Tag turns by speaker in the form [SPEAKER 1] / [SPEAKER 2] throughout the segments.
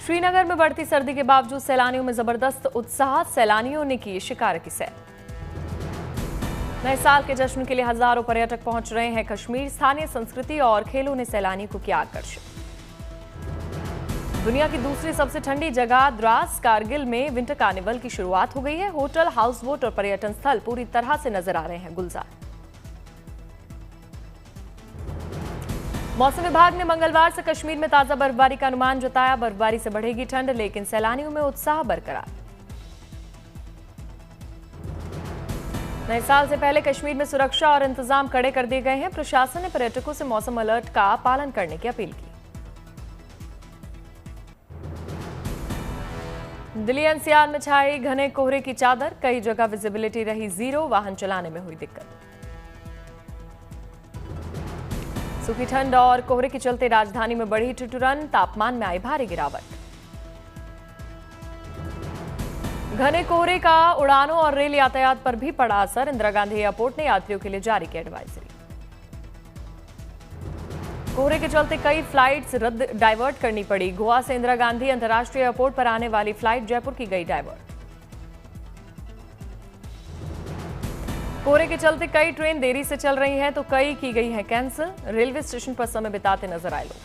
[SPEAKER 1] श्रीनगर में बढ़ती सर्दी के बावजूद सैलानियों में जबरदस्त उत्साह। सैलानियों ने की शिकार की सैर। नए साल के जश्न के लिए हजारों पर्यटक पहुंच रहे हैं कश्मीर। स्थानीय संस्कृति और खेलों ने सैलानी को किया आकर्षित। दुनिया की दूसरी सबसे ठंडी जगह द्रास कारगिल में विंटर कार्निवल की शुरुआत हो गई है। होटल, हाउस बोट और पर्यटन स्थल पूरी तरह से नजर आ रहे हैं गुलजार। मौसम विभाग ने मंगलवार से कश्मीर में ताजा बर्फबारी का अनुमान जताया। बर्फबारी से बढ़ेगी ठंड, लेकिन सैलानियों में उत्साह बरकरार। नए साल से पहले कश्मीर में सुरक्षा और इंतजाम कड़े कर दिए गए हैं। प्रशासन ने पर्यटकों से मौसम अलर्ट का पालन करने की अपील की। दिल्ली एनसीआर में छाई घने कोहरे की चादर। कई जगह विजिबिलिटी रही जीरो। वाहन चलाने में हुई दिक्कत। सूखी ठंड और कोहरे के चलते राजधानी में बढ़ी ठिठुरन। तापमान में आई भारी गिरावट। घने कोहरे का उड़ानों और रेल यातायात पर भी पड़ा असर। इंदिरा गांधी एयरपोर्ट ने यात्रियों के लिए जारी की एडवाइजरी। कोहरे के चलते कई फ्लाइट्स डाइवर्ट करनी पड़ी। गोवा से इंदिरा गांधी अंतर्राष्ट्रीय एयरपोर्ट पर आने वाली फ्लाइट जयपुर की गई डाइवर्ट। कोहरे के चलते कई ट्रेन देरी से चल रही हैं तो कई की गई है कैंसिल। रेलवे स्टेशन पर समय बिताते नजर आए लोग।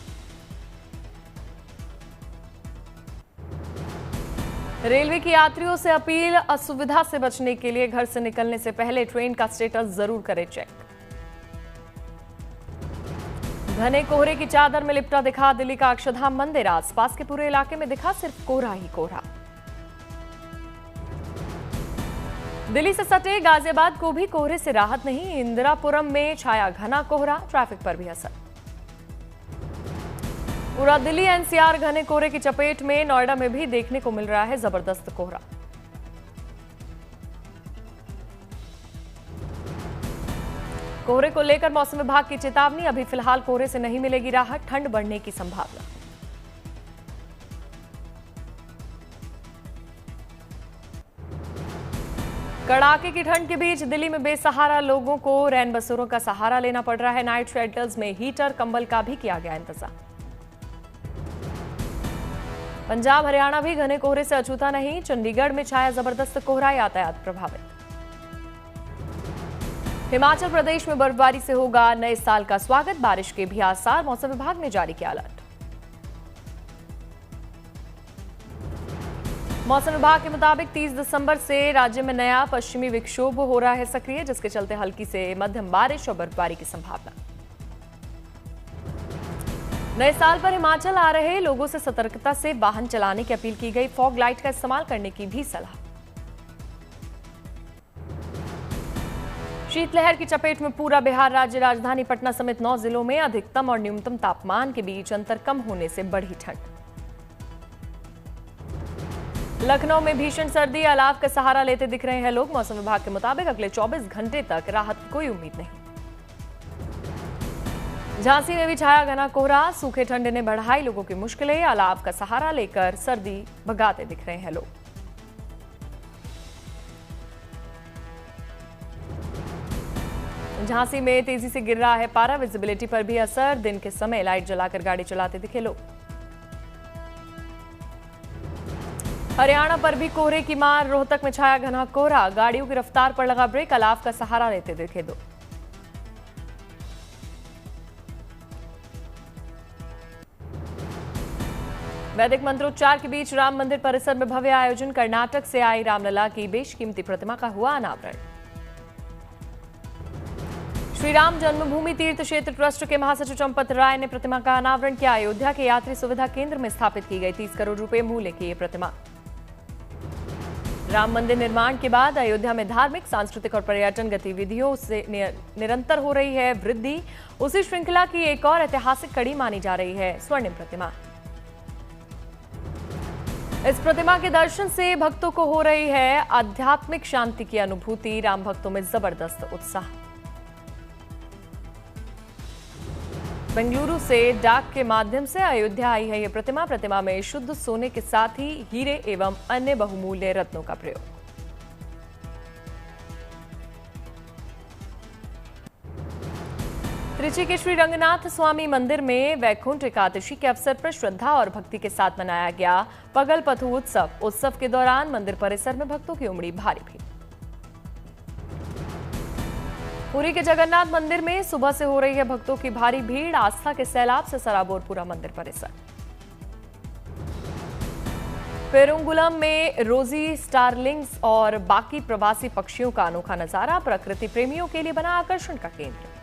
[SPEAKER 1] रेलवे की यात्रियों से अपील, असुविधा से बचने के लिए घर से निकलने से पहले ट्रेन का स्टेटस जरूर करें चेक। घने कोहरे की चादर में लिपटा दिखा दिल्ली का अक्षरधाम मंदिर। आसपास के पूरे इलाके में दिखा सिर्फ कोहरा ही कोहरा। दिल्ली से सटे गाजियाबाद को भी कोहरे से राहत नहीं। इंदिरापुरम में छाया घना कोहरा। ट्रैफिक पर भी असर। पूरा दिल्ली एनसीआर घने कोहरे की चपेट में। नोएडा में भी देखने को मिल रहा है जबरदस्त कोहरा। कोहरे को लेकर मौसम विभाग की चेतावनी। अभी फिलहाल कोहरे से नहीं मिलेगी राहत। ठंड बढ़ने की संभावना। कड़ाके की ठंड के बीच दिल्ली में बेसहारा लोगों को रैन बसेरों का सहारा लेना पड़ रहा है। नाइट शेल्टर्स में हीटर, कंबल का भी किया गया इंतजाम। पंजाब, हरियाणा भी घने कोहरे से अछूता नहीं। चंडीगढ़ में छाया जबरदस्त कोहरा। यातायात प्रभावित। हिमाचल प्रदेश में बर्फबारी से होगा नए साल का स्वागत। बारिश के भी आसार। मौसम विभाग ने जारी किया अलर्ट। मौसम विभाग के मुताबिक 30 दिसंबर से राज्य में नया पश्चिमी विक्षोभ हो रहा है सक्रिय, जिसके चलते हल्की से मध्यम बारिश और बर्फबारी की संभावना। नए साल पर हिमाचल आ रहे लोगों से सतर्कता से वाहन चलाने की अपील की गई। फॉग लाइट का इस्तेमाल करने की भी सलाह। शीतलहर की चपेट में पूरा बिहार। राज्य राजधानी पटना समेत 9 जिलों में अधिकतम और न्यूनतम तापमान के बीच अंतर कम होने से बढ़ी ठंड। लखनऊ में भीषण सर्दी। अलाव का सहारा लेते दिख रहे हैं लोग। मौसम विभाग के मुताबिक अगले 24 घंटे तक राहत की कोई उम्मीद नहीं। झांसी में भी छाया घना कोहरा। सूखे ठंड ने बढ़ाई लोगों की मुश्किलें। अलाव का सहारा लेकर सर्दी भगाते दिख रहे हैं लोग। झांसी में तेजी से गिर रहा है पारा। विजिबिलिटी पर भी असर। दिन के समय लाइट जलाकर गाड़ी चलाते दिखे लोग। हरियाणा पर भी कोहरे की मार। रोहतक में छाया घना कोहरा। गाड़ियों की रफ्तार पर लगा ब्रेक। अलाव का सहारा लेते दिखे दो। वैदिक मंत्रोच्चार के बीच राम मंदिर परिसर में भव्य आयोजन। कर्नाटक से आई रामलला की बेशकीमती प्रतिमा का हुआ अनावरण। श्री राम जन्मभूमि तीर्थ क्षेत्र ट्रस्ट के महासचिव चंपत राय ने प्रतिमा का अनावरण किया। अयोध्या के यात्री सुविधा केंद्र में स्थापित की गई 30 करोड़ रुपए मूल्य की ये प्रतिमा। राम मंदिर निर्माण के बाद अयोध्या में धार्मिक, सांस्कृतिक और पर्यटन गतिविधियों से निरंतर हो रही है वृद्धि। उसी श्रृंखला की एक और ऐतिहासिक कड़ी मानी जा रही है स्वर्णिम प्रतिमा। इस प्रतिमा के दर्शन से भक्तों को हो रही है आध्यात्मिक शांति की अनुभूति। राम भक्तों में जबरदस्त उत्साह। बेंगलुरु से डाक के माध्यम से अयोध्या आई है यह प्रतिमा। प्रतिमा में शुद्ध सोने के साथ ही हीरे एवं अन्य बहुमूल्य रत्नों का प्रयोग। त्रिची के श्री रंगनाथ स्वामी मंदिर में वैकुंठ एकादशी के अवसर पर श्रद्धा और भक्ति के साथ मनाया गया पगलपथु उत्सव के दौरान मंदिर परिसर में भक्तों की उमड़ी भारी भीड़। पुरी के जगन्नाथ मंदिर में सुबह से हो रही है भक्तों की भारी भीड़। आस्था के सैलाब से सराबोर पूरा मंदिर परिसर। पेरुंगुलम में रोजी स्टारलिंग्स और बाकी प्रवासी पक्षियों का अनोखा नजारा प्रकृति प्रेमियों के लिए बना आकर्षण का केंद्र।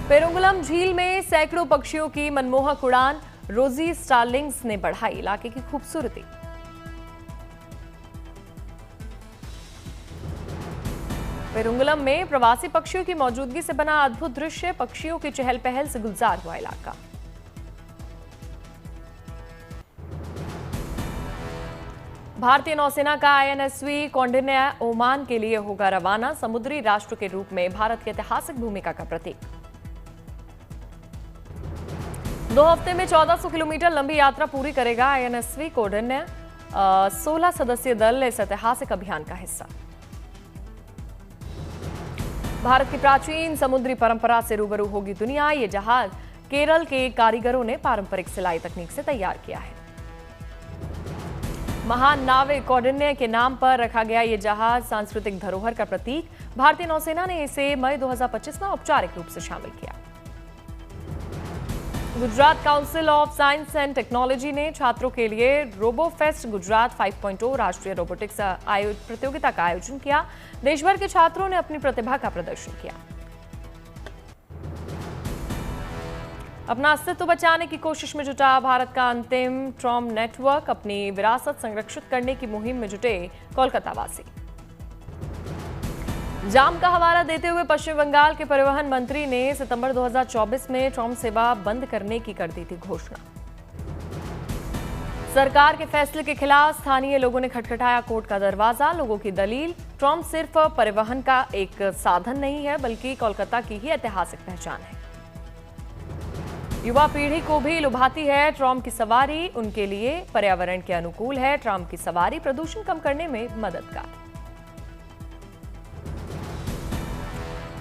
[SPEAKER 1] पेरुंगुलम झील में सैकड़ों पक्षियों की मनमोहक उड़ान। रोजी स्टारलिंग्स ने बढ़ाई इलाके की खूबसूरती। पेरुंगुलम में प्रवासी पक्षियों की मौजूदगी से बना अद्भुत दृश्य। पक्षियों की चहल पहल से गुलजार हुआ इलाका। भारतीय नौसेना का INSV कौंडिन्य ओमान के लिए होगा रवाना। समुद्री राष्ट्र के रूप में भारत की ऐतिहासिक भूमिका का प्रतीक। 2 हफ्ते में 1400 किलोमीटर लंबी यात्रा पूरी करेगा INSV कौंडिन्य। 16 सदस्यीय दल इस ऐतिहासिक अभियान का हिस्सा। भारत की प्राचीन समुद्री परंपरा से रूबरू होगी दुनिया। ये जहाज केरल के कारीगरों ने पारंपरिक सिलाई तकनीक से तैयार किया है। महान नाविक कौंडिन्य के नाम पर रखा गया ये जहाज सांस्कृतिक धरोहर का प्रतीक। भारतीय नौसेना ने इसे मई 2025 में औपचारिक रूप से शामिल किया। Gujarat council of science and technology ने छात्रों के लिए रोबोफेस्ट गुजरात 5.0 राष्ट्रीय रोबोटिक्स प्रतियोगिता का आयोजन किया। देश भर के छात्रों ने अपनी प्रतिभा का प्रदर्शन किया। अपना अस्तित्व बचाने की कोशिश में जुटा भारत का अंतिम ट्रॉम नेटवर्क। अपनी विरासत संरक्षित करने की मुहिम में जुटे कोलकाता वासी। जाम का हवाला देते हुए पश्चिम बंगाल के परिवहन मंत्री ने सितंबर 2024 में ट्रॉम सेवा बंद करने की कर दी थी घोषणा। सरकार के फैसले के खिलाफ स्थानीय लोगों ने खटखटाया कोर्ट का दरवाजा। लोगों की दलील, ट्रॉम सिर्फ परिवहन का एक साधन नहीं है बल्कि कोलकाता की ही ऐतिहासिक पहचान है। युवा पीढ़ी को भी लुभाती है ट्रॉम की सवारी। उनके लिए पर्यावरण के अनुकूल है ट्रॉम की सवारी। प्रदूषण कम करने में मददगार।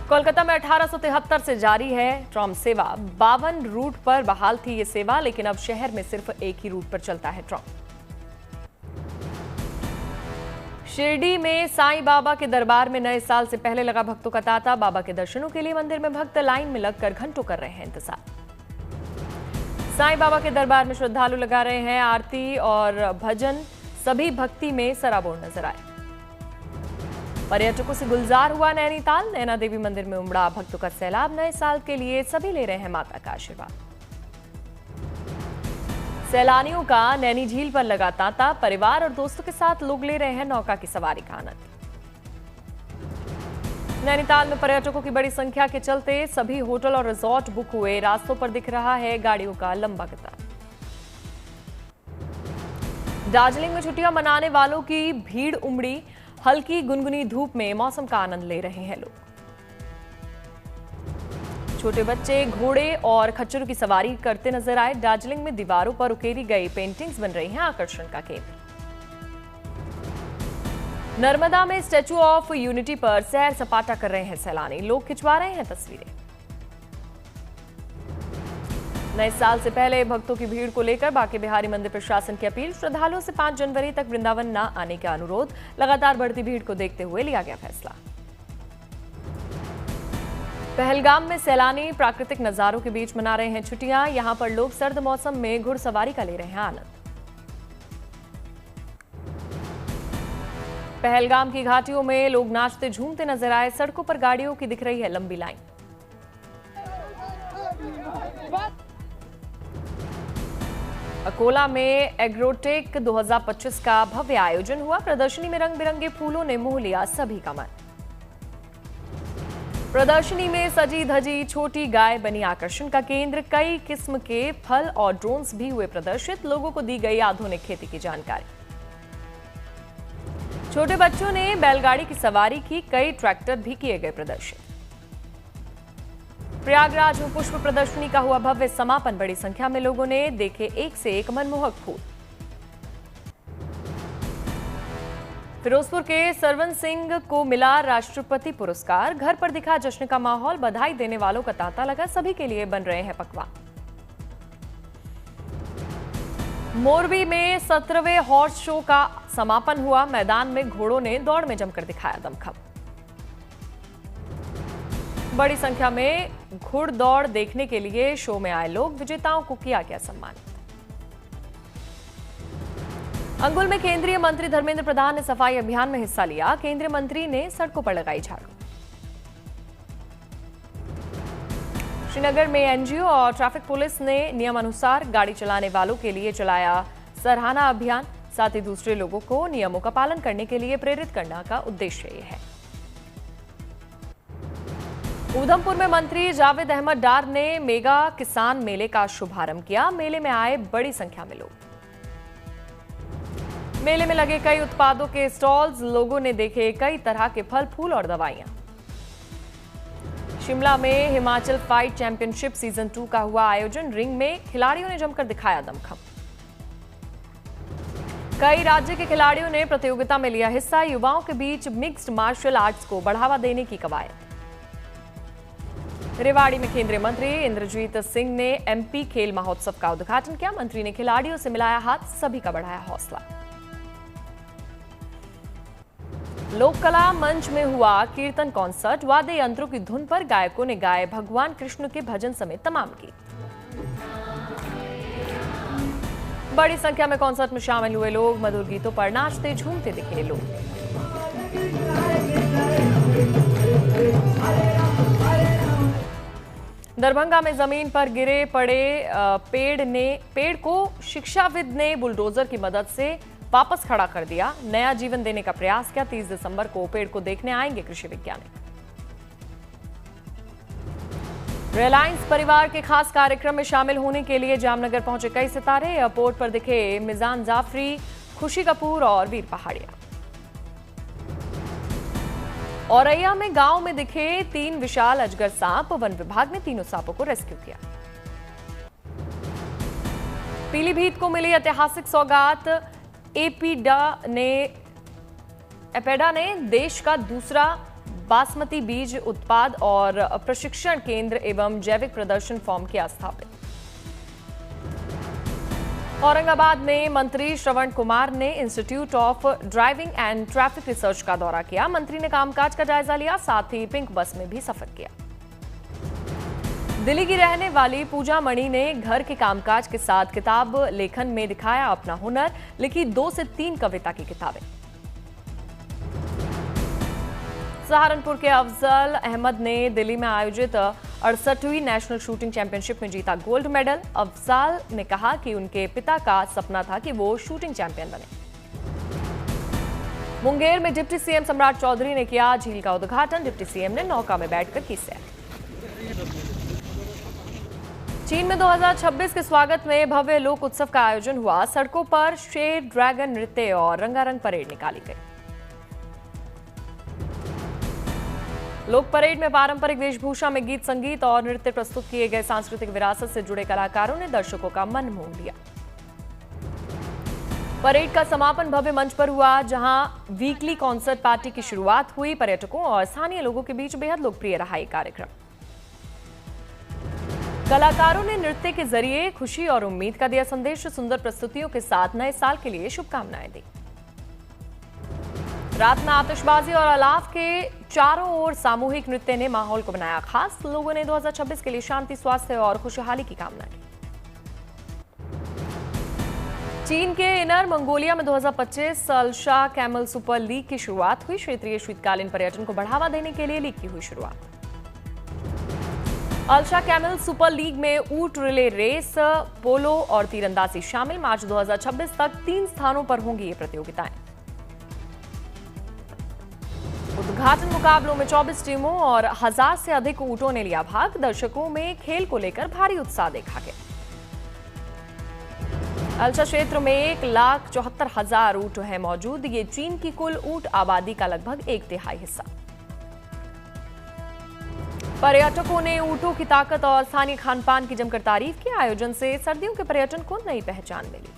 [SPEAKER 1] कोलकाता में 1873 से जारी है ट्रॉम सेवा। 52 रूट पर बहाल थी ये सेवा, लेकिन अब शहर में सिर्फ एक ही रूट पर चलता है ट्रॉम। शिरडी में साईं बाबा के दरबार में नए साल से पहले लगा भक्तों का तांता। बाबा के दर्शनों के लिए मंदिर में भक्त लाइन में लगकर घंटों कर रहे हैं इंतजार। साईं बाबा के दरबार में श्रद्धालु लगा रहे हैं आरती और भजन। सभी भक्ति में सराबोर नजर आए। पर्यटकों से गुलजार हुआ नैनीताल। नैना देवी मंदिर में उमड़ा भक्तों का सैलाब। नए साल के लिए सभी ले रहे हैं माता का आशीर्वाद। सैलानियों का नैनी झील पर लगा तांता। परिवार और दोस्तों के साथ लोग ले रहे हैं नौका की सवारी का आनंद। नैनीताल में पर्यटकों की बड़ी संख्या के चलते सभी होटल और रिजॉर्ट बुक हुए। रास्तों पर दिख रहा है गाड़ियों का लंबा कतार। दार्जिलिंग में छुट्टियां मनाने वालों की भीड़ उमड़ी। हल्की गुनगुनी धूप में मौसम का आनंद ले रहे हैं लोग। छोटे बच्चे घोड़े और खच्चरों की सवारी करते नजर आए। दार्जिलिंग में दीवारों पर उकेरी गई पेंटिंग्स बन रही हैं आकर्षण का केंद्र। नर्मदा में स्टैच्यू ऑफ यूनिटी पर सैर सपाटा कर रहे हैं सैलानी। लोग खिंचवा रहे हैं तस्वीरें। नए साल से पहले भक्तों की भीड़ को लेकर बांके बिहारी मंदिर प्रशासन की अपील। श्रद्धालुओं से 5 जनवरी तक वृंदावन न आने का अनुरोध। लगातार बढ़ती भीड़ को देखते हुए लिया गया फैसला। पहलगाम में सैलानी प्राकृतिक नजारों के बीच मना रहे हैं छुट्टियां। यहां पर लोग सर्द मौसम में घुड़सवारी का ले रहे हैं आनंद। पहलगाम की घाटियों में लोग नाचते झूमते नजर आए। सड़कों पर गाड़ियों की दिख रही है लंबी लाइन। अकोला में एग्रोटेक 2025 का भव्य आयोजन हुआ। प्रदर्शनी में रंग बिरंगे फूलों ने मोह लिया सभी का मन। प्रदर्शनी में सजी धजी छोटी गाय बनी आकर्षण का केंद्र। कई किस्म के फल और ड्रोन्स भी हुए प्रदर्शित। लोगों को दी गई आधुनिक खेती की जानकारी। छोटे बच्चों ने बैलगाड़ी की सवारी की। कई ट्रैक्टर भी किए गए प्रदर्शित। प्रयागराज में पुष्प प्रदर्शनी का हुआ भव्य समापन। बड़ी संख्या में लोगों ने देखे एक से एक मनमोहक फूल। फिरोजपुर के सरवन सिंह को मिला राष्ट्रपति पुरस्कार। घर पर दिखा जश्न का माहौल, बधाई देने वालों का तांता लगा, सभी के लिए बन रहे हैं पकवान। मोरबी में 17वें हॉर्स शो का समापन हुआ। मैदान में घोड़ों ने दौड़ में जमकर दिखाया दमखम। बड़ी संख्या में घुड़दौड़ देखने के लिए शो में आए लोग, विजेताओं को किया गया सम्मानित। अंगुल में केंद्रीय मंत्री धर्मेंद्र प्रधान ने सफाई अभियान में हिस्सा लिया। केंद्रीय मंत्री ने सड़कों पर लगाई झाड़ू। श्रीनगर में एनजीओ और ट्रैफिक पुलिस ने नियमानुसार गाड़ी चलाने वालों के लिए चलाया सराहना अभियान। साथ ही दूसरे लोगों को नियमों का पालन करने के लिए प्रेरित करने का उद्देश्य ये है। उधमपुर में मंत्री जावेद अहमद डार ने मेगा किसान मेले का शुभारंभ किया। मेले में आए बड़ी संख्या में लोग। मेले में लगे कई उत्पादों के स्टॉल्स, लोगों ने देखे कई तरह के फल, फूल और दवाइयां। शिमला में हिमाचल फाइट चैंपियनशिप सीजन 2 का हुआ आयोजन। रिंग में खिलाड़ियों ने जमकर दिखाया दमखम। कई राज्य के खिलाड़ियों ने प्रतियोगिता में लिया हिस्सा। युवाओं के बीच मिक्स्ड मार्शल आर्ट्स को बढ़ावा देने की कवायद। रेवाड़ी में केंद्रीय मंत्री इंद्रजीत सिंह ने एमपी खेल महोत्सव का उद्घाटन किया। मंत्री ने खिलाड़ियों से मिलाया हाथ, सभी का बढ़ाया हौसला। लोक कला मंच में हुआ कीर्तन कॉन्सर्ट। वाद्य यंत्रों की धुन पर गायकों ने गाए भगवान कृष्ण के भजन समेत तमाम गीत। बड़ी संख्या में कॉन्सर्ट में शामिल हुए लोग मधुर गीतों पर नाचते झूमते दिखे लोग। दरभंगा में जमीन पर गिरे पड़े पेड़ को शिक्षाविद ने बुलडोजर की मदद से वापस खड़ा कर दिया। नया जीवन देने का प्रयास किया। 30 दिसंबर को पेड़ को देखने आएंगे कृषि वैज्ञानिक। रिलायंस परिवार के खास कार्यक्रम में शामिल होने के लिए जामनगर पहुंचे कई सितारे। एयरपोर्ट पर दिखे मिजान जाफरी, खुशी कपूर और वीर पहाड़िया। औरैया में गांव में दिखे 3 विशाल अजगर सांप। वन विभाग ने तीनों सांपों को रेस्क्यू किया। पीलीभीत को मिली ऐतिहासिक सौगात। एपेडा ने देश का दूसरा बासमती बीज उत्पाद और प्रशिक्षण केंद्र एवं जैविक प्रदर्शन फॉर्म किया स्थापित। औरंगाबाद में मंत्री श्रवण कुमार ने institute of driving and traffic research का दौरा किया। मंत्री ने कामकाज का जायजा लिया, साथ ही पिंक बस में भी सफर किया। दिल्ली की रहने वाली पूजा मणि ने घर के कामकाज के साथ किताब लेखन में दिखाया अपना हुनर। लिखी 2 से 3 कविता की किताबें। सहारनपुर के अफजल अहमद ने दिल्ली में आयोजित 68वीं नेशनल शूटिंग चैंपियनशिप में जीता गोल्ड मेडल। अफजल ने कहा कि उनके पिता का सपना था कि वो शूटिंग चैंपियन बने। मुंगेर में डिप्टी सीएम सम्राट चौधरी ने किया झील का उद्घाटन। डिप्टी सीएम ने नौका में बैठकर की सैर। चीन में 2026 के स्वागत में भव्य लोक उत्सव का आयोजन हुआ। सड़कों पर शेर, ड्रैगन नृत्य और रंगारंग परेड निकाली गई। लोक परेड में पारंपरिक वेशभूषा में गीत, संगीत और नृत्य प्रस्तुत किए गए। सांस्कृतिक विरासत से जुड़े कलाकारों ने दर्शकों का मन मोह लिया। परेड का समापन भव्य मंच पर हुआ, जहां वीकली कॉन्सर्ट पार्टी की शुरुआत हुई। पर्यटकों और स्थानीय लोगों के बीच बेहद लोकप्रिय रहा ये कार्यक्रम। कलाकारों ने नृत्य के जरिए खुशी और उम्मीद का दिया संदेश। सुंदर प्रस्तुतियों के साथ नए साल के लिए शुभकामनाएं दी। रात में आतिशबाजी और अलाव के चारों ओर सामूहिक नृत्य ने माहौल को बनाया खास। लोगों ने 2026 के लिए शांति, स्वास्थ्य और खुशहाली की कामना की। चीन के इनर मंगोलिया में 2025 अल्शा कैमल सुपर लीग की शुरुआत हुई। क्षेत्रीय शीतकालीन पर्यटन को बढ़ावा देने के लिए लीग की हुई शुरुआत। अल्शा कैमल सुपर लीग में ऊंट रिले रेस, पोलो और तीरंदाजी शामिल। मार्च 2026 तक 3 स्थानों पर होंगी ये प्रतियोगिताएं। उद्घाटन मुकाबलों में 24 टीमों और 1000 से अधिक ऊंटों ने लिया भाग। दर्शकों में खेल को लेकर भारी उत्साह देखा गया। अल्शा क्षेत्र में 1,74,000 ऊंट है मौजूद। ये चीन की कुल ऊंट आबादी का लगभग 1/3 हिस्सा। पर्यटकों ने ऊंटों की ताकत और स्थानीय खान पान की जमकर तारीफ की। आयोजन से सर्दियों के पर्यटन को नई पहचान मिली।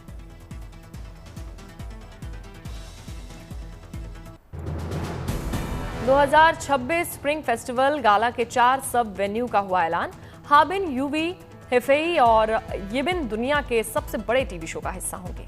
[SPEAKER 1] 2026 स्प्रिंग फेस्टिवल गाला के 4 सब वेन्यू का हुआ ऐलान। हाबिन, यूवी, हेफेई और यिबिन दुनिया के सबसे बड़े टीवी शो का हिस्सा होंगे।